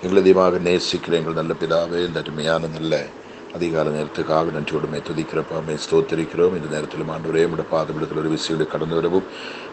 எங்களை அதிகமாக நேசிக்கிற எங்கள் நல்ல பிதாவே, இந்த அருமையான நல்ல அதிகால நேரத்துக்காக நன்றியோடுமை துதிக்கிறப்பாமே ஸ்தோத்திரிக்கிறோம். இந்த நேரத்தில் ஆண்டவரே உடைய பாதபிடத்தில் ஒரு விஷயங்களை கடந்து வரவும்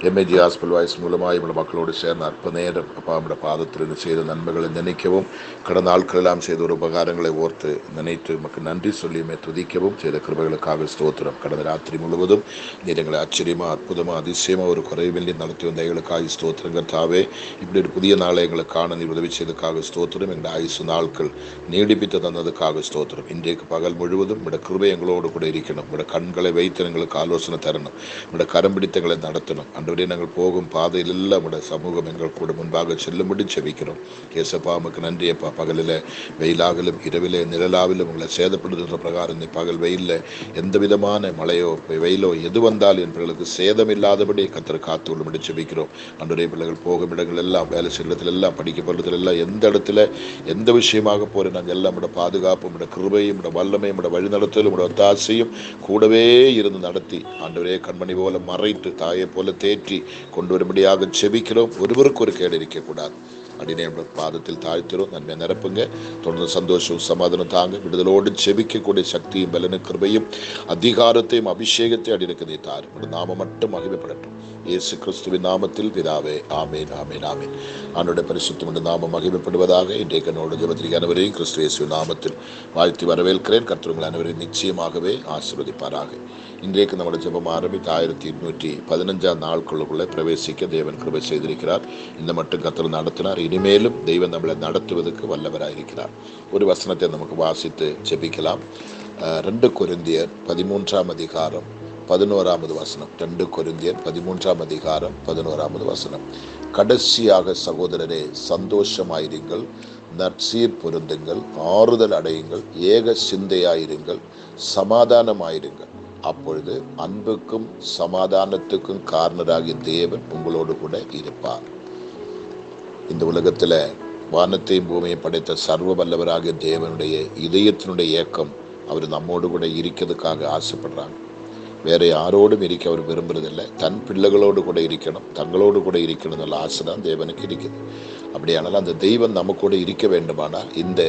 எம்ஏஜி ஹாஸ்பிட்டல் வாய்ஸ் மூலமாக இவங்க மக்களோடு சேர்ந்த அற்ப நேரம் அப்பா நம்முடைய பாதத்திலிருந்து செய்த நன்மைகளை நினைக்கவும், கடந்த நாட்களெல்லாம் செய்த ஒரு உபகாரங்களை ஓர்த்து நினைத்து நமக்கு நன்றி சொல்லியுமே துதிக்கவும் செய்த கிருபைகளுக்காக ஸ்தோத்திரம். கடந்த ராத்திரி முழுவதும் நீர் எங்களை ஆச்சரியமாக அற்புதமாக அதிசயமாக ஒரு குறைவின்றி நடத்தி வந்த எங்களுக்காக ஸ்தோத்திரங்கள் தாவே. இப்படி ஒரு புதிய நாளை எங்களை காண நீர் உதவி செய்ததுக்காக ஸ்தோத்திரம். எங்கள் ஆயுசு நாட்கள் நீடிப்பித்து தந்ததுக்காக ஸ்தோத்திரம். இன்றைக்கு பகல் முழுவதும் உடைய கிருபை எங்களோடு கூட இருக்கணும். உடைய கண்களை வைத்து எங்களுக்கு ஆலோசனை தரணும். உடைய கரம் பிடித்தங்களை நடத்தணும். அன்றைய நாங்கள் போகும் பாதையில் எல்லாம் உடைய சமூகம் எங்கள் கூட முன்பாக செல்லும்படி செபிக்கிறோம். ஏசப்பா உமக்கு நன்றி அப்பா. பகலில் வெயிலாகலும் இரவிலே நிழலாவிலும் உங்களை சேதப்படுத்துகிற பிரகாரம் இந்த பகல் வெயிலில் எந்த விதமான மழையோ வெயிலோ எது வந்தாலும் என் பிள்ளைகளுக்கு சேதம் இல்லாதபடி கத்தர் காத்து கொள்ளும்படி செபிக்கிறோம். அன்றைய பிள்ளைகள் போகும் இடங்கள் எல்லாம், வேலை செய்யறதுல எல்லாம், படிக்கப்படுறதுல எல்லாம், எந்த இடத்துல எந்த விஷயமாக போகிற நாங்கள் எல்லாம் உடைய பாதுகாப்பும் உடைய கிருபையும் உடைய வல்லமையும் உடைய வழிநடத்தலும் உடைய ஒத்தாசையும் கூடவே இருந்து நடத்தி ஆண்டவரே கண்மணி போல மறைத்து தாயை போல தேற்றி கொண்டு வரும்படியாக செபிக்கிறோம். ஒருவருக்கு ஒரு கேடு இருக்கக்கூடாது. அப்படின்னே பாதத்தில் தாழ்த்திரும். நன்மை நிரப்புங்க. தொடர்ந்து சந்தோஷம் சமாதானம் தாங்க. விடுதலோடு செபிக்கக்கூடிய சக்தியும் பலனு கிருபையும் அதிகாரத்தையும் அபிஷேகத்தை அடிநீ தார். நாம மட்டும் மகிமைப்படட்டும். இயேசு கிறிஸ்துவின் நாமத்தில் பிதாவே, ஆமேன் ஆமேன் ஆமேன். ஆண்டோட பரிசுத்தம் நாமம் மகிமைப்படுவதாக. இன்றைக்கு என்னோட ஜெபத்திற்கு அனைவரையும் கிறிஸ்து இயேசுவின் நாமத்தில் வாழ்த்தி வரவேற்கிறேன். கர்த்தர் அனைவரையும் நிச்சயமாகவே ஆசீர்வதிப்பாராக. இன்றைக்கு நம்முடைய ஜெபம் ஆரம்பித்து 1215 நாட்களுக்குள்ளே பிரவேசிக்க தேவன் கிருபை செய்திருக்கிறார். இந்த மட்டும் கர்த்தர் நடத்தினார். இனிமேலும் தெய்வம் நம்மளை நடத்துவதற்கு வல்லவராயிருக்கிறார். ஒரு வசனத்தை நமக்கு வாசித்து ஜெபிக்கலாம். 2 கொரிந்தியர் 13ஆம் அதிகாரம் 11வது வசனம். 2 கொரிந்தியர் 13ஆம் அதிகாரம் 11வது வசனம். கடைசியாக சகோதரரே, சந்தோஷமாயிருங்கள், நற்சீர் பொருந்துங்கள், ஆறுதல் அடையுங்கள், ஏக சிந்தையாயிருங்கள், சமாதானமாயிருங்கள். அப்பொழுது அன்புக்கும் சமாதானத்துக்கும் காரணராகிய தேவன் உங்களோடு கூட இருப்பார். இந்த உலகத்துல வானத்தையும் பூமியையும் படைத்த சர்வ வல்லவராகிய தேவனுடைய இதயத்தினுடைய ஏக்கம் அவர் நம்மோடு கூட இருக்கிறதுக்காக ஆசைப்படுறாங்க. வேற யாரோடும் இருக்க அவர் விரும்புறதில்லை. தன் பிள்ளைகளோடு கூட இருக்கணும், தங்களோடு கூட இருக்கணும் ஆசை தான் தேவனுக்கு இருக்குது. அப்படியானால் அந்த தெய்வம் நம்ம கூட இருக்க வேண்டுமானால் இந்த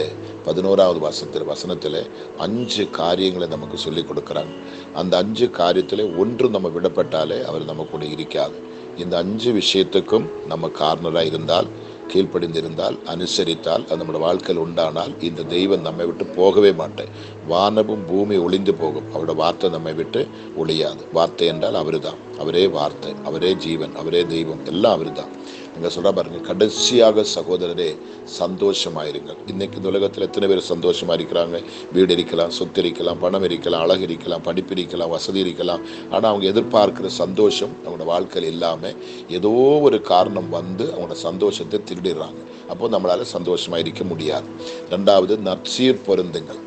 11வது வசனத்தில் 5 காரியங்களை நமக்கு சொல்லி கொடுக்குறாங்க. அந்த 5 காரியத்தில் ஒன்று நம்ம விடப்பட்டாலே அவர் நம்ம கூட இருக்காது. இந்த 5 விஷயத்துக்கும் நம்ம காரணராக இருந்தால், கீழ்ப்படிந்திருந்தால், அனுசரித்தால், அது நம்மளோட வாழ்க்கையில் உண்டானால் இந்த தெய்வம் நம்மை விட்டு போகவே மாட்டேன். வானமும் பூமி ஒளிந்து போகும், அவரோட வார்த்தை நம்மை விட்டு ஒளியாது. வார்த்தை என்றால் அவரு தான். அவரே வார்த்தை, அவரே ஜீவன், அவரே தெய்வம், எல்லாம் அவரு தான். நீங்க சொல்ற பாருங்க, கடைசியாக சகோதரரே சந்தோஷமாயிருங்கள். இன்னைக்கு இந்த உலகத்தில் எத்தனை பேர் சந்தோஷமா இருக்கிறாங்க? வீடு இருக்கலாம், சொத்து இருக்கலாம், பணம் இருக்கலாம், அழகு இருக்கலாம், படிப்பு இருக்கலாம், வசதி இருக்கலாம். ஆனால் அவங்க எதிர்பார்க்கிற சந்தோஷம் அவங்களோட வாழ்க்கையில் இல்லாமல் ஏதோ ஒரு காரணம் வந்து அவங்களோட சந்தோஷத்தை திருடிடுறாங்க. அப்போ நம்மளால சந்தோஷமா இருக்க முடியாது. 2வது, நற்சீர் பொருந்துங்கள்.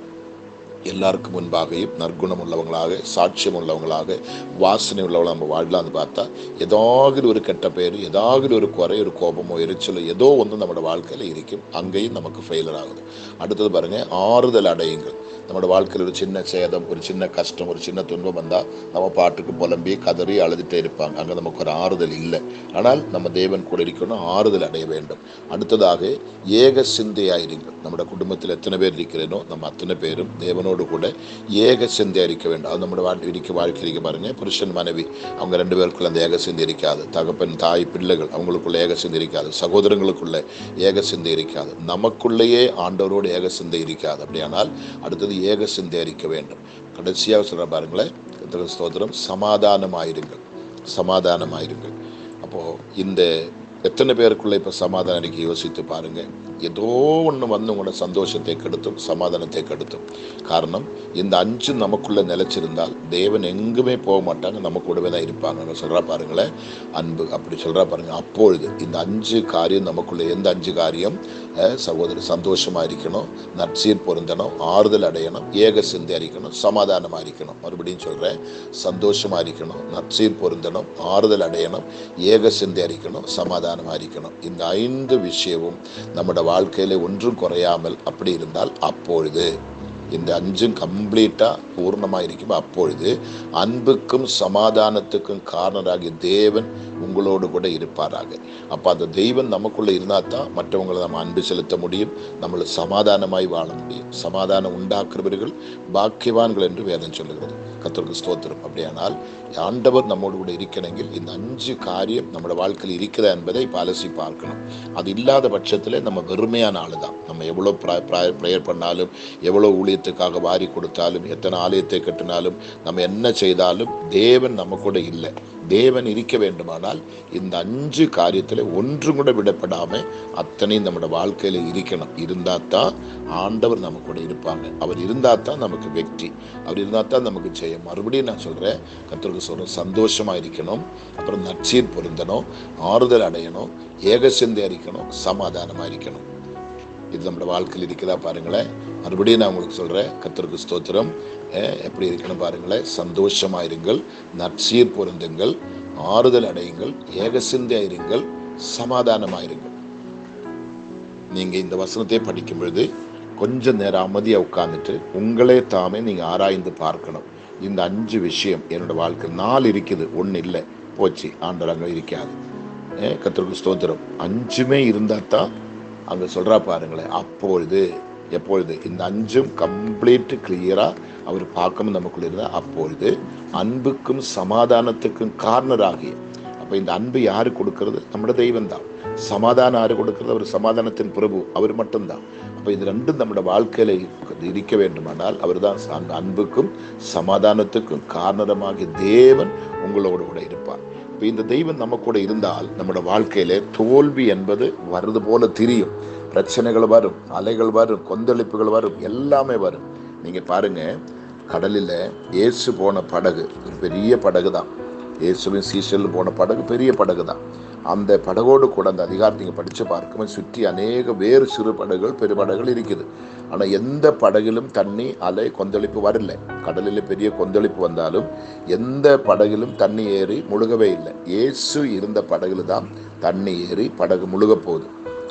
எல்லாருக்கும் முன்பாகவும் நற்குணம் உள்ளவங்களாக, சாட்சியம் உள்ளவங்களாக, வாசனை உள்ளவங்களாக நம்ம வாழலாம்னு பார்த்தா ஏதாவது ஒரு கெட்ட பேர், ஏதாவது ஒரு குறை, ஒரு கோபமோ எரிச்சலோ ஏதோ ஒன்று நம்மளோட வாழ்க்கையில் இருக்கும். அங்கேயும் நமக்கு ஃபெயிலர் ஆகுது. அடுத்தது பாருங்க, ஆறுதல் அடையுங்கள். நம்மளோட வாழ்க்கையில் ஒரு சின்ன சேதம், ஒரு சின்ன கஷ்டம், ஒரு சின்ன துன்பம் வந்தால் நம்ம பாட்டுக்கு புலம்பி கதறி அழுதுகிட்டே இருப்பாங்க. அங்கே நமக்கு ஒரு ஆறுதல் இல்லை. ஆனால் நம்ம தேவன் கூட இருக்கணும், ஆறுதல் அடைய வேண்டும். அடுத்ததாக, ஏக சிந்தையாயிருங்கள். நம்மளோட குடும்பத்தில் எத்தனை பேர் இருக்கிறேனோ நம்ம அத்தனை பேரும் தேவனோடு கூட ஏக சிந்தையாக இருக்க வேண்டும். அது நம்மளோட வாழ்க்கை இருக்க பாருங்க. புருஷன் மனைவி அவங்க 2 பேருக்குள்ள அந்த ஏக சிந்தை இருக்காது. தகப்பன் தாய் பிள்ளைகள் அவங்களுக்குள்ள ஏக சிந்தை இருக்காது. சகோதரங்களுக்குள்ள ஏக சிந்தை இருக்காது. நமக்குள்ளேயே ஆண்டவரோடு ஏக சிந்தை இருக்காது. அப்படியானால் அடுத்தது ஏக சிந்தை இருக்க வேண்டும். கடைசியாக சொல்ற பாருங்களேன், ஸ்தோத்திரம், சமாதானமாயிருங்கள். சமாதானமாயிருங்கள். அப்போ இந்த எத்தனை பேருக்குள்ள இப்ப சமாதானம் இருக்க யோசித்து பாருங்க. ஏதோ ஒன்று வந்து உங்களோட சந்தோஷத்தை கெடுத்தும், சமாதானத்தை கெடுத்தும். காரணம், இந்த 5 நமக்குள்ள நிலைச்சிருந்தால் தேவன் எங்குமே போக மாட்டாங்க, நம்ம கூடவே தான் இருப்பாங்க. சொல்றா பாருங்களேன், அன்பு அப்படி சொல்றா பாருங்க. அப்பொழுது இந்த 5 காரியம் நமக்குள்ள, எந்த 5 காரியம்? சகோதரர் சந்தோஷமா இருக்கணும், நற்சீர் பொருந்தணும், ஆறுதல் அடையணும், ஏக சிந்தை இருக்கணும், சமாதானமா இருக்கணும். மறுபடியும் சொல்றேன், சந்தோஷமா இருக்கணும், நற்சீர் பொருந்தணும், ஆறுதல் அடையணும், ஏக சிந்தை இருக்கணும், சமாதானமா இருக்கணும். இந்த 5 விஷயமும் நம்முடைய வாழ்க்கையில ஒன்றும் குறையாமல் அப்படி இருந்தால் அப்பொழுது இந்த 5 கம்ப்ளீட்டா பூர்ணமா இருக்கும். அப்பொழுது அன்புக்கும் சமாதானத்துக்கும் காரணராகிய தேவன் உங்களோடு கூட இருப்பாராக. அப்போ அந்த தெய்வம் நமக்குள்ளே இருந்தால் தான் மற்றவங்களை நம்ம அன்பு செலுத்த முடியும், நம்மளை சமாதானமாய் வாழ முடியும். சமாதானம் உண்டாக்குறவர்கள் பாக்கியவான்கள் என்று வேதம் சொல்லுகிறது. கர்த்தருக்கு ஸ்தோத்திரம். அப்படியானால் ஆண்டவர் நம்மோடு கூட இருக்கணுங்கில் இந்த 5 காரியம் நம்மளோட வாழ்க்கையில் இருக்கிறதா என்பதை அலசி பார்க்கணும். அது இல்லாத பட்சத்தில் நம்ம வெறுமையான ஆளு தான். நம்ம எவ்வளோ ப்ரேயர் பண்ணாலும், எவ்வளோ ஊழியத்துக்காக வாரி கொடுத்தாலும், எத்தனை ஆலயத்தை கட்டினாலும், நம்ம என்ன செய்தாலும் தேவன் நம்ம கூட இல்லை. தேவன் இருக்க வேண்டுமானால் இந்த 5 காரியத்தில் ஒன்றும் கூட விடப்படாமல் அத்தனையும் நம்மளோட வாழ்க்கையில் இருக்கணும். இருந்தால் தான் ஆண்டவர் நம்ம கூட இருப்பாங்க. அவர் இருந்தால் தான் நமக்கு வெற்றி, அவர் இருந்தால் தான் நமக்கு ஜெயம். மறுபடியும் நான் சொல்கிறேன், கர்த்தருக்கு சொல்கிறேன், சந்தோஷமாக இருக்கணும், அப்புறம் நற்சீர் பொருந்தணும், ஆறுதல் அடையணும், ஏகசிந்தை அறிக்கணும், சமாதானமாக இருக்கணும். இது நம்மளோட வாழ்க்கையில் இருக்குதா பாருங்களேன். மறுபடியும் நான் உங்களுக்கு சொல்கிறேன், கர்த்தருக்கு ஸ்தோத்திரம். எப்படி இருக்கணும் பாருங்களேன். சந்தோஷமாக இருங்கள், நற்சீர் பொருந்துங்கள், ஆறுதல் அடையுங்கள், ஏகசிந்தை இருங்கள், சமாதானமாக இருங்கள். நீங்கள் இந்த வசனத்தை படிக்கும் பொழுது கொஞ்சம் நேரம் அமைதியாக உட்கார்ந்துட்டு உங்களே தாமே நீங்கள் ஆராய்ந்து பார்க்கணும். இந்த 5 விஷயம் என்னோட வாழ்க்கை 4 இருக்குது, 1 இல்லை, போச்சு, ஆண்டவர் அங்கே இருக்காது. கர்த்தருக்கு ஸ்தோத்திரம். 5மே இருந்தால் தான் அங்கே சொல்கிறா பாருங்களேன். அப்பொழுது எப்பொழுது இந்த 5ம் கம்ப்ளீட் கிளியராக அவர் பார்க்கணும் நமக்குள்ள இருந்தால் அப்பொழுது அன்புக்கும் சமாதானத்துக்கும் காரணராகிய. அப்போ இந்த அன்பு யாரு கொடுக்கறது? நம்மளோட தெய்வம் தான். சமாதானம் யாரு கொடுக்கறது? அவர் சமாதானத்தின் பிரபு, அவர் மட்டும்தான். அப்போ இது ரெண்டும் நம்மளோட வாழ்க்கையில இருக்க வேண்டுமானால் அவர் தான் அந்த அன்புக்கும் சமாதானத்துக்கும் காரணமாகிய தேவன் உங்களோட கூட இருப்பார். இப்போ இந்த தெய்வம் நம்ம கூட இருந்தால் நம்மளோட வாழ்க்கையில தோல்வி என்பது வருது போல தெரியும். பிரச்சனைகள் வரும், அலைகள் வரும், கொந்தளிப்புகள் வரும், எல்லாமே வரும். நீங்க பாருங்க, கடலில் இயேசு போன படகு ஒரு பெரிய படகு தான். இயேசுவின் சீஷர்கள் போன படகு பெரிய படகு தான். அந்த படகோடு கூட அந்த அதிகாரத்தை நீங்கள் படித்து பார்க்கும்போது சுற்றி அநேக வேறு சிறு படகுகள் பெரு படகுகள் இருக்குது. ஆனால் எந்த படகிலும் தண்ணி அலை கொந்தளிப்பு வரல. கடலில் பெரிய கொந்தளிப்பு வந்தாலும் எந்த படகிலும் தண்ணி ஏறி முழுகவே இல்லை. இயேசு இருந்த படகுல தான் தண்ணி ஏறி படகு முழுக போகுது.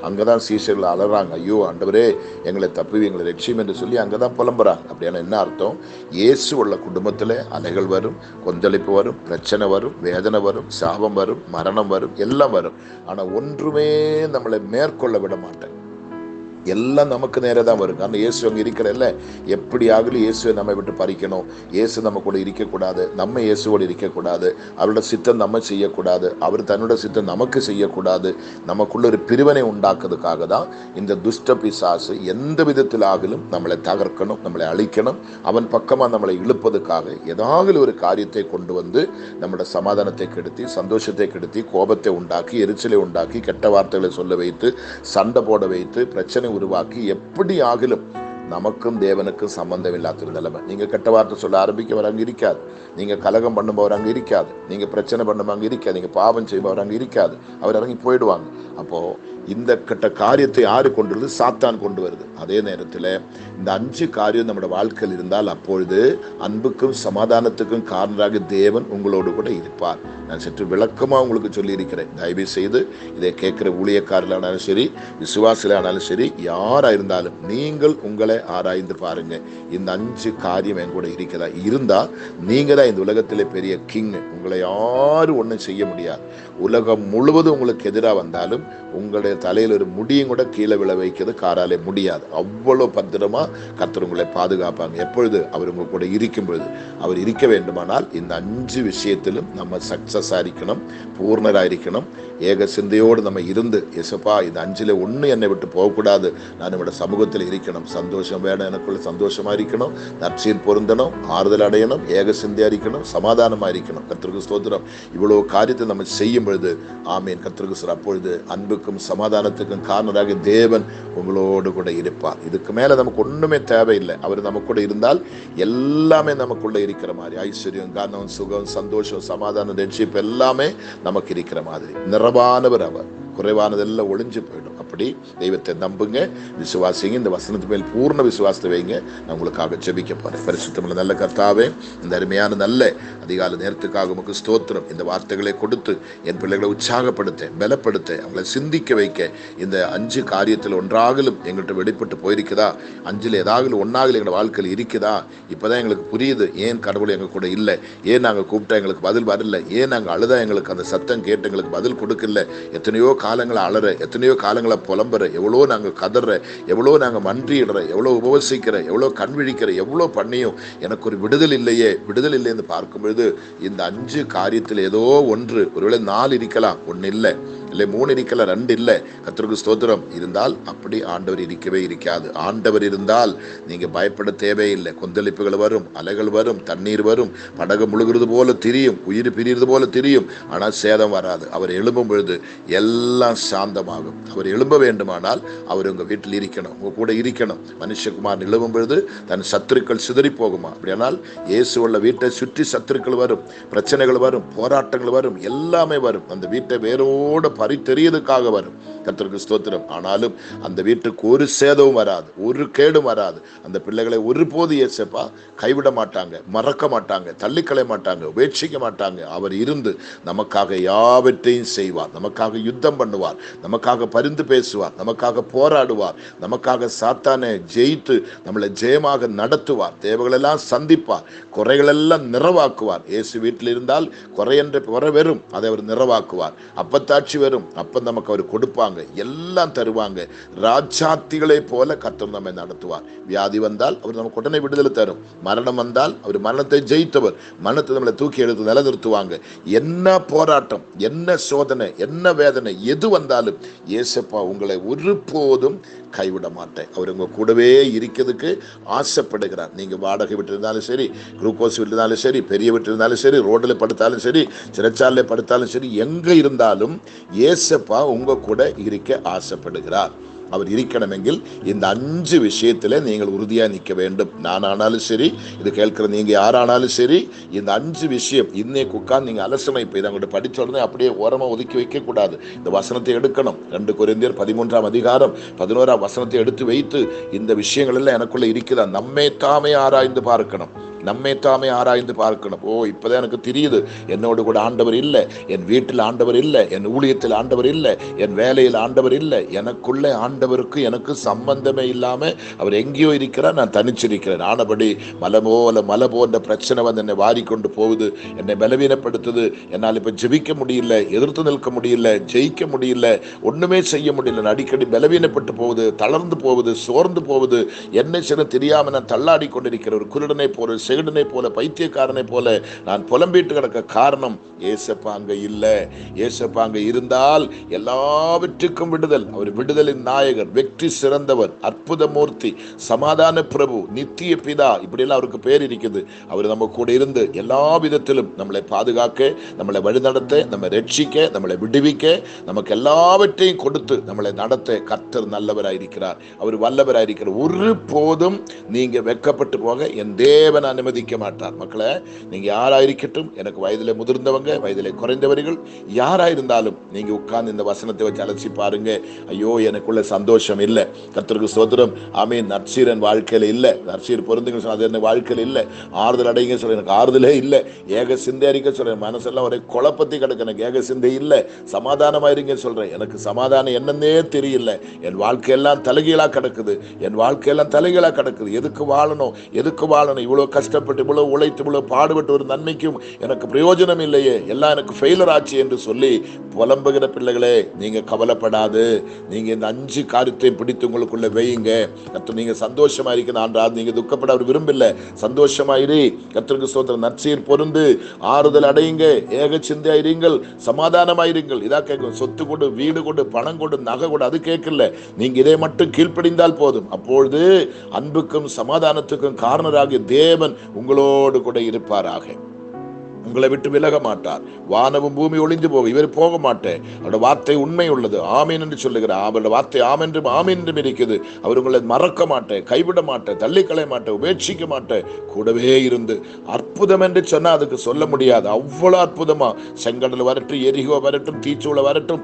அங்கே தான் சீஷர்கள் அலறாங்க, ஐயோ ஆண்டவரே எங்களை தப்புவி, எங்களை ரட்சியும் என்று சொல்லி அங்கே தான் புலம்புறாங்க. அப்படியான என்ன அர்த்தம்? இயேசு உள்ள குடும்பத்தில் அலைகள் வரும், கொந்தளிப்பு வரும், பிரச்சனை வரும், வேதனை வரும், சாபம் வரும், மரணம் வரும், எல்லாம் வரும். ஆனால் ஒன்றுமே நம்மளை மேற்கொள்ள விட மாட்டேன். எல்லாம் நமக்கு நேரே தான் வரும். காரணம் இயேசு அங்கே இருக்கிறல்ல. எப்படி ஆகலும் இயேசுவை நம்ம விட்டு பறிக்கணும், இயேசு நம்ம கூட இருக்கக்கூடாது, நம்ம இயேசுவோடு இருக்கக்கூடாது, அவரோட சித்தம் நம்ம செய்யக்கூடாது, அவர் தன்னோட சித்தம் நமக்கு செய்யக்கூடாது. நமக்குள்ள ஒரு பிரிவினை உண்டாக்குறதுக்காக தான் இந்த துஷ்ட பிசாசு எந்த விதத்தில் ஆகலும் நம்மளை தகர்க்கணும், நம்மளை அழிக்கணும், அவன் பக்கமாக நம்மளை இழுப்பதுக்காக ஏதாவது ஒரு காரியத்தை கொண்டு வந்து நம்மளோட சமாதானத்தை கெடுத்தி, சந்தோஷத்தை கெடுத்தி, கோபத்தை உண்டாக்கி, எரிச்சலை உண்டாக்கி, கெட்ட வார்த்தைகளை சொல்ல வைத்து, சண்டை போட வைத்து, பிரச்சனை உருவாக்கி, எப்படி ஆகிலும் நமக்கும் தேவனுக்கும் சம்பந்தம் இல்லாத நிலைமை. நீங்க கெட்ட வார்த்தை சொல்ல ஆரம்பிக்க அங்கே இருக்காது, நீங்க கலகம் பண்ணுபவர் அங்கே இருக்காது, நீங்க பிரச்சனை பண்ணும்போது அங்கே இருக்காது, நீங்க பாவம் செய்பவர் அங்கே இருக்காது, அவர் இறங்கி போயிடுவாங்க. அப்போ இந்த கெட்ட காரியத்தை யாரு கொண்டு வருது? சாத்தான் கொண்டு வருது. அதே நேரத்தில் இந்த 5 காரியம் நம்மளோட வாழ்க்கையில் இருந்தால் அப்பொழுது அன்புக்கும் சமாதானத்துக்கும் காரணராக தேவன் உங்களோடு கூட இருப்பார். நான் சற்று விளக்கமாக உங்களுக்கு சொல்லியிருக்கிறேன். தயவு செய்து இதை கேட்குற ஊழியக்காரர்களானாலும் சரி, விசுவாசிகளானாலும் சரி, யாராக இருந்தாலும் நீங்கள் உங்களை ஆராய்ந்து பாருங்க. இந்த 5 காரியம் என் கூட இருக்கிறதா? இருந்தால் நீங்க தான் இந்த உலகத்திலே பெரிய கிங். உங்களை யாரும் ஒன்றும் செய்ய முடியாது. உலகம் முழுவதும் உங்களுக்கு எதிராக வந்தாலும் உங்களுடைய தலையில் ஒரு முடியும் கூட கீழே விழ வைக்கிறது காராலே முடியாது. அவ்வளோ பத்திரமா கர்த்தர் உங்களை பாதுகாப்பாங்க. எப்பொழுது அவர் உங்க கூட இருக்கும் பொழுது. அவர் இருக்க வேண்டுமானால் இந்த 5 விஷயத்திலும் நம்ம சக்சஸா இருக்கணும், பூர்ணரா இருக்கணும். ஏக சிந்தையோடு நம்ம இருந்து, எசப்பா இந்த 5ல் 1 என்னை விட்டு போகக்கூடாது, நான் நம்மளோட சமூகத்தில் இருக்கணும், சந்தோஷம் வேணும், எனக்குள்ள சந்தோஷமா இருக்கணும், நற்சீர் பொருந்தணும், ஆறுதல் அடையணும், ஏக சிந்தையா இருக்கணும், சமாதானமா இருக்கணும். கர்த்தருக்கு ஸ்தோத்திரம். இவ்வளவு காரியத்தை நம்ம செய்யும் பொழுது ஆமீன், கர்த்தருக்கு ஸ்தோத்திரம். அப்பொழுது அன்புக்கும் சமாதானத்துக்கும் காரணராக தேவன் உங்களோடு கூட இருப்பார். இதுக்கு மேல நமக்கு ஒண்ணுமே தேவையில்லை. அவர் நமக்கு கூட இருந்தால் எல்லாமே நமக்குள்ள இருக்கிற மாதிரி, ஐஸ்வர்யம், கனம், சுகம், சந்தோஷம், சமாதானம், ரட்சிப்பு எல்லாமே நமக்கு இருக்கிற மாதிரி நிறைவானவர் அவர். குறைவானதெல்லாம் ஒளிஞ்சு போயிடும். அப்படி தெய்வத்தை நம்புங்க, விசுவாசிங்க. இந்த வசனத்து மேல் பூர்ண விசுவாசத்தை வைங்க. நான் உங்களுக்காக ஜெபிக்க போறேன். பரிசுத்தமுள்ள நல்ல கர்த்தாவே, இந்த அருமையான நல்ல அதிகாலை நேரத்துக்காக உமக்கு ஸ்தோத்திரம். இந்த வார்த்தைகளை கொடுத்து என் பிள்ளைகளை உற்சாகப்படுத்த, பலப்படுத்த, அவங்களை சிந்திக்க வைக்க, இந்த 5 காரியத்தில் ஒன்றாகலும் எங்கள்கிட்ட வெளிப்பட்டு போயிருக்குதா, 5ல் ஏதாவது ஒன்றாகலும் எங்களோட வாழ்க்கையில் இருக்குதா? இப்போதான் எங்களுக்கு புரியுது ஏன் கடவுள் எங்கள் கூட இல்லை, ஏன் நாங்கள் கூப்பிட்டா எங்களுக்கு பதில் வரல, ஏன் நாங்கள் அழுதா எங்களுக்கு அந்த சத்தம் கேட்டு எங்களுக்கு பதில் கொடுக்கல, எத்தனையோ காலங்களை அலற, எத்தனையோ காலங்களை புலம்புற, எவ்வளோ நாங்கள் கதற, எவ்வளோ நாங்கள் மன்றிடுற, எவ்வளோ உபவசிக்கிற, எவ்வளோ கண் விழிக்கிற, எவ்வளோ பண்ணியும் எனக்கு ஒரு விடுதல் இல்லையே. விடுதல் இல்லைன்னு பார்க்கும்பொழுது இந்த 5 காரியத்தில் ஏதோ ஒன்று, ஒருவேளை 4 இருக்கலாம், 1 இல்லை, 3 இருக்கலாம், 2 இல்லை. கர்த்தருக்கு ஸ்தோத்திரம். இருந்தால் அப்படி ஆண்டவர் இருக்கவே இருக்காது. ஆண்டவர் இருந்தால் நீங்க பயப்பட தேவையில்லை. கொந்தளிப்புகள் வரும், அலைகள் வரும், தண்ணீர் வரும், படகு முழுகிறது போல தெரியும், உயிர் பிரிகிறது போல தெரியும், ஆனால் சேதம் வராது. அவர் எழும்பும் பொழுது எல்லாம் சாந்தமாகும். அவர் எழும்ப வேண்டுமானால் அவர் உங்க வீட்டில் இருக்கணும், உங்க கூட இருக்கணும். மனுஷகுமார் எழும்பும் பொழுது தன் சத்துருக்கள் சிதறி போகுமா? அப்படியானால் இயேசு உள்ள வீட்டை சுற்றி சத்துருக்கள் வரும், பிரச்சனைகள் வரும், போராட்டங்கள் வரும், எல்லாமே வரும். அந்த வீட்டை வேரோட பறித்தெறியதுக்காக வரும். கர்த்தருக்கு ஸ்தோத்திரம். ஆனாலும் அந்த வீட்டுக்கு ஒரு சேதமும் வராது, ஒரு கேடும் வராது. அந்த பிள்ளைகளை ஒருபோது இயேசப்பா கைவிட மாட்டாங்க, மறக்க மாட்டாங்க, தள்ளிக்கலை மாட்டாங்க, உபேட்சிக்க மாட்டாங்க. அவர் இருந்து நமக்காக யாவற்றையும் செய்வார், நமக்காக யுத்தம் பண்ணுவார், நமக்காக பரிந்து பேசுவார், நமக்காக போராடுவார், நமக்காக சாத்தானை ஜெயித்து நம்மளை ஜெயமாக நடத்துவார், தேவைகளெல்லாம் சந்திப்பார், குறைகளெல்லாம் நிறைவாக்குவார். இயேசு வீட்டில் இருந்தால் குறை என்ற குறை வெறும், அதை அவர் நிறைவாக்குவார். அப்பத்தாட்சி வரும், அப்ப நமக்கு அவர் கொடுப்பாங்க, எல்லாம் தருவாங்க. ராஜாத்திகளை போல கர்த்தர் நம்மை நடத்துவார். வியாதி வந்தால் அவர் நமக்கு உடனே விடுதலை தரும். மரணம் வந்தால் அவர் மரணத்தை ஜெயித்தவர், மரணத்தை நம்மளை தூக்கி எடுத்து நிலநிறுத்துவாங்க. என்ன போராட்டம், என்ன சோதனை, என்ன வேதனை, எது வந்தாலும் இயேசப்பா உங்களை ஒருபோதும் கைவிட மாட்டேன். அவர் உங்க கூடவே இருக்கிறதுக்கு ஆசைப்படுகிறார். நீங்க வாடகை விட்டு இருந்தாலும் சரி, குளுக்கோஸ் விட்டு இருந்தாலும் சரி, பெரிய விட்டு இருந்தாலும் சரி, ரோட்டில் படுத்தாலும் சரி, சிறைச்சாலையில் படுத்தாலும் சரி, எங்க இருந்தாலும் இயேசப்பா உங்க கூட இருக்க ஆசைப்படுகிறார். அவர் இருக்கணுமெങ്കിൽ இந்த 5 விஷயத்துல நீங்கள் உறுதியா நிற்க வேண்டும். நான் ஆனாலும் சரி, இது கேட்கிற நீங்க யாரானாலும் சரி, இந்த 5 விஷயம் இன்னைக்கு உட்கார்ந்து நீங்க அலசனை போய் அவங்கள்ட்ட படிச்ச உடனே அப்படியே ஓரமா ஒதுக்கி வைக்க கூடாது. இந்த வசனத்தை எடுக்கணும். 2 கொரிந்தியர் 13ஆம் அதிகாரம் 11ஆம் வசனத்தை எடுத்து வைத்து இந்த விஷயங்கள் எல்லாம் எனக்குள்ள இருக்குதா, நம்மை தாமே ஆராய்ந்து பார்க்கணும், நம்மை தாமே ஆராய்ந்து பார்க்கணும். ஓ, இப்பதான் எனக்கு தெரியுது, என்னோடு கூட ஆண்டவர் இல்லை, என் வீட்டில் ஆண்டவர் இல்லை, என் ஊழியத்தில் ஆண்டவர் இல்லை, என் வேலையில் ஆண்டவர் இல்லை, எனக்குள்ள ஆண்டவருக்கு எனக்கு சம்பந்தமே இல்லாம அவர் எங்கேயோ இருக்கிறார், நான் தனிச்சிருக்கிறேன். ஆனபடி மலை போன்ற பிரச்சனை வந்து என்னை வாரிக்கொண்டு போகுது, என்னை பலவீனப்படுத்துது, என்னால் இப்ப ஜெபிக்க முடியல, எதிர்த்து நிற்க முடியல, ஜெயிக்க முடியல, ஒண்ணுமே செய்ய முடியல, அடிக்கடி பலவீனப்பட்டு போகுது, தளர்ந்து போகுது, சோர்ந்து போகுது, என்ன செய்ய தெரியாம நான் தள்ளாடி கொண்டிருக்கிற ஒரு குருடனை போல, செகுடனை போல, பைத்தியக்காரனை போல நான் புலம்பிட்டு கிடக்க காரணம் ஏசப்பா அங்க இல்ல. ஏசப்பா அங்க இருந்தால் எல்லாவற்றுக்கும் விடுதல். அவர் விடுதலின் நாயகர், வெற்றி சிறந்தவர், அற்புத மூர்த்தி, சமாதான பிரபு, நித்திய பிதா, இப்படி எல்லாம் அவருக்கு பேர் இருக்குது. அவர் நம்ம கூட இருந்து எல்லா விதத்திலும் நம்மளை பாதுகாக்க, நம்மளை வழிநடத்த, நம்மை ரட்சிக்க, நம்மளை விடுவிக்க, நமக்கு எல்லாவற்றையும் கொடுத்து நம்மளை நடத்த கர்த்தர் நல்லவராயிருக்கிறார், அவர் வல்லவராயிருக்கிறார். ஒரு போதும் நீங்க வெட்கப்பட்டு போக என் தேவன் அனுமதிக்க மாட்டார். மக்களை, நீங்க யாராயிருக்கட்டும், எனக்கு வயதிலே முதிர்ந்தவங்க, வயதிலே குறைந்தவர்கள், யாராயிருந்தாலும் நீங்க உட்கார்ந்து இந்த வசனத்தை வச்சு அலசி பாருங்க. ஐயோ, எனக்குள்ள சந்தோஷம் இல்லை. கர்த்தருக்கு ஸ்தோத்திரம். ஆமென். நற்சீரன் வாழ்க்கையில இல்ல, நற்சீர் பொருந்துங்க சொல்ல, அது வாழ்க்கையில இல்ல. ஆறுதல் அடைங்க சொல்ல, எனக்கு ஆறுதலே இல்லை. ஏக சிந்தை அறிக்க சொல்றேன், மனசெல்லாம் ஒரே குழப்பத்தை கிடக்கு, எனக்கு ஏக சிந்தை இல்லை. சமாதானமாயிருங்க சொல்றேன், எனக்கு சமாதானம் என்னன்னே தெரியல. என் வாழ்க்கையெல்லாம் தலைகீழா கிடக்குது, என் வாழ்க்கையெல்லாம் தலைகீழா கிடக்குது. எதுக்கு வாழணும், எதுக்கு வாழணும், இவ்வளவு கஷ்டப்பட்டு, இவ்வளவு உழைத்து, இவ்வளவு பாடுபட்டு ஒரு நன்மைக்கும் எனக்கு பிரயோஜனம் இல்லையே, எல்லாம் எனக்கு ஃபெயிலர் ஆச்சு என்று சொல்லி புலம்புகிற பிள்ளைகளே, நீங்க கவலைப்படாது. நீங்க இந்த 5 காரியத்தை பிடித்து உங்களுக்குள்ள வையுங்க. கர்த்தர் நீங்க சந்தோஷமா இருக்கிறான், நீங்க துக்கப்பட அவர் விரும்பல. சந்தோஷமாயிரு. கர்த்தருக்கு ஸ்தோத்திரம். நற்சீர் பொருந்து, ஆறுதல் அடையுங்க, ஏக சிந்தையாயிருங்கள், சமாதானமாயிருங்கள். இதா கேட்கும். சொத்து கொண்டு, வீடு கொண்டு, பணம் கொண்டு, நகை கொண்டு, அது கேட்கல. நீங்க இதை மட்டும் கீழ்ப்படிந்தால் போதும். அப்பொழுது அன்புக்கும் சமாதானத்துக்கும் காரணராகிய தேவன் உங்களோடு கூட இருப்பாராக. உங்களை விட்டு விலக மாட்டார். வானமும் பூமி ஒளிந்து போகும், இவர் போக மாட்டேன். அவருடைய வார்த்தை உண்மை உள்ளது, ஆமீன் என்று சொல்லுகிறார். அவருடைய வார்த்தை ஆமென்றும் ஆமீன் என்றும் இருக்குது. அவர் உங்களை மறக்க மாட்டேன், கைவிட மாட்டேன், தள்ளிக்கலை மாட்டேன், உபேட்சிக்க மாட்டேன், கூடவே இருந்து. அற்புதம் என்று சொன்னா அதுக்கு சொல்ல முடியாது, அவ்வளவு அற்புதமா. செங்கடல் வரட்டும், எரிகோ வரட்டும், தீச்சூளை வரட்டும்,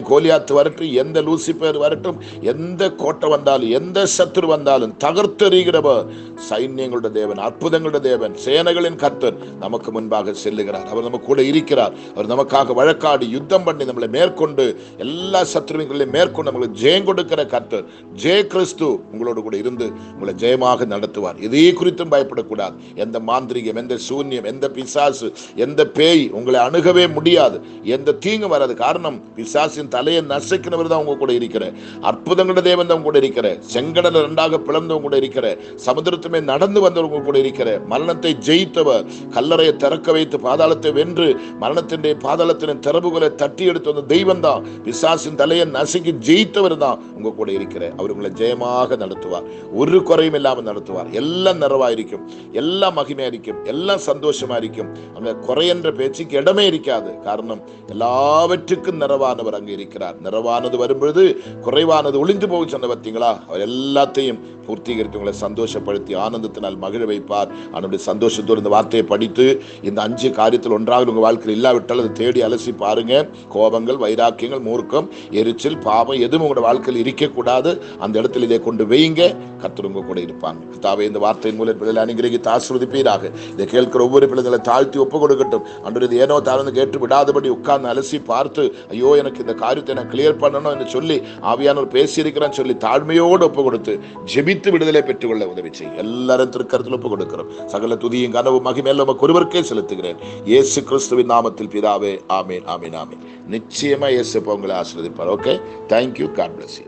கோலியாத்து வரட்டும், எந்த லூசிபர் வரட்டும், எந்த கோட்டை வந்தாலும், எந்த சத்துரு வந்தாலும் தகர்த்தெறிகிறவர் சைன்யங்களுடைய தேவன், அற்புதங்களுடைய தேவன், சேனைகளின் கர்த்தர் நமக்கு முன்பாக செல்லுகிறார். அவர் நம்ம கூட இருக்கிறார். அவர் நமக்காக வழக்காடி யுத்தம் பண்ணி நம்மளை மேற்கொண்டு எல்லா சத்துருவிகளையும் மேற்கொண்டு நம்மளுக்கு ஜெயம் கொடுக்கிற கர்த்தர் ஜெய கிறிஸ்து உங்களோடு கூட இருந்து உங்களை ஜெயமாக நடத்துவார். இதே குறித்தும் பயப்படக்கூடாது. எந்த மாந்திரிகம், எந்த சூன்யம், எந்த பிசாசு, எந்த பேய் உங்களை அணுகவே முடியாது. எந்த தீங்கு வராது. காரணம், பிசாசின் தலையை நசுக்கினவர் தான் உங்க கூட இருக்கிற. அற்புதங்கள தேவன் தான் கூட இருக்கிற. செங்கடலை இரண்டாக பிளந்தவங்க கூட இருக்கிற. சமுத்திரத்துமே நடந்து வந்தவங்க கூட இருக்கிற. மரணத்தை ஜெயித்தவர், கல்லறையை திறக்க வைத்து பாதாளத்தை வென்று மரணத்தின் பாதாளத்தின் திறவுகளை தட்டி எடுத்து வந்த தெய்வம் தான். பிசாசின் தலையை நசுக்கி ஜெயித்தவர் தான் உங்க கூட இருக்கிற. அவர் உங்களை ஜெயமாக நடத்துவார். ஒரு குறையும் இல்லாமல் நடத்துவார். எல்லாம் நிறைவாயிருக்கும், எல்லாம் மகிமையா இருக்கும், எல்லாம் சந்தோஷமா இருக்கும். அங்க குறையென்ற பேச்சுக்கு இடமே இருக்காது. காரணம், எல்லாவற்றுக்கும் நிறைவானவர் அங்கே இருக்கிறார். நிறைவானது வரும்பொழுது குறைவானது ஒளிந்து போக சொன்ன பார்த்தீங்களா? அவர் எல்லாத்தையும் பூர்த்தீகரித்து உங்களை சந்தோஷப்படுத்தி ஆனந்தத்தினால் மகிழ வைப்பார். அவனுடைய சந்தோஷத்தோடு இந்த வார்த்தையை படித்து இந்த 5 காரியத்தில் ஒன்றாக உங்கள் வாழ்க்கையில் இல்லாவிட்டால் அதை தேடி அலசி பாருங்க. கோபங்கள், வைராக்கியங்கள், மூர்க்கம், எரிச்சல், பாவம் எதுவும் உங்களோட வாழ்க்கையில் இருக்கக்கூடாது. அந்த இடத்துல இதை கொண்டு வைங்க. கர்த்தர் உங்க கூட இருப்பாங்க. கர்த்தாவே, இந்த வார்த்தையின் மூலம் பிள்ளைகளை அனுகிரகித்து ஆசீர்வதிப்பீராக. இதை கேட்கிற ஒவ்வொரு பிள்ளைகளை தாழ்த்தி ஒப்பு கொடுக்கட்டும். அன்று இது ஏனோ தாழ்ந்து கேட்டு விடாதபடி உட்கார்ந்து அலசி பார்த்து, ஐயோ எனக்கு இந்த காரியத்தை நான் கிளியர் பண்ணணும் என்று சொல்லி ஆவியானவர் பேசியிருக்கிறான்னு சொல்லி தாழ்மையோடு ஒப்பு கொடுத்து ஜெபித்து விடுதலை பெற்றுக்கொள்ள உதவி செய்யும். எல்லாரும் திருக்கரத்தில் ஒப்பு கொடுக்கிறோம். சகல துதியும் கனவு மகிமையெல்லாம் நமக்கு ஒருவருக்கே செலுத்துகிறேன். இயேசு கிறிஸ்துவின் நாமத்தில் பிதாவே, ஆமீன், ஆமீன், ஆமீன். நிச்சயமா இயேசு உங்களை ஆசீர்வதிப்பார். Okay, thank you, God bless you.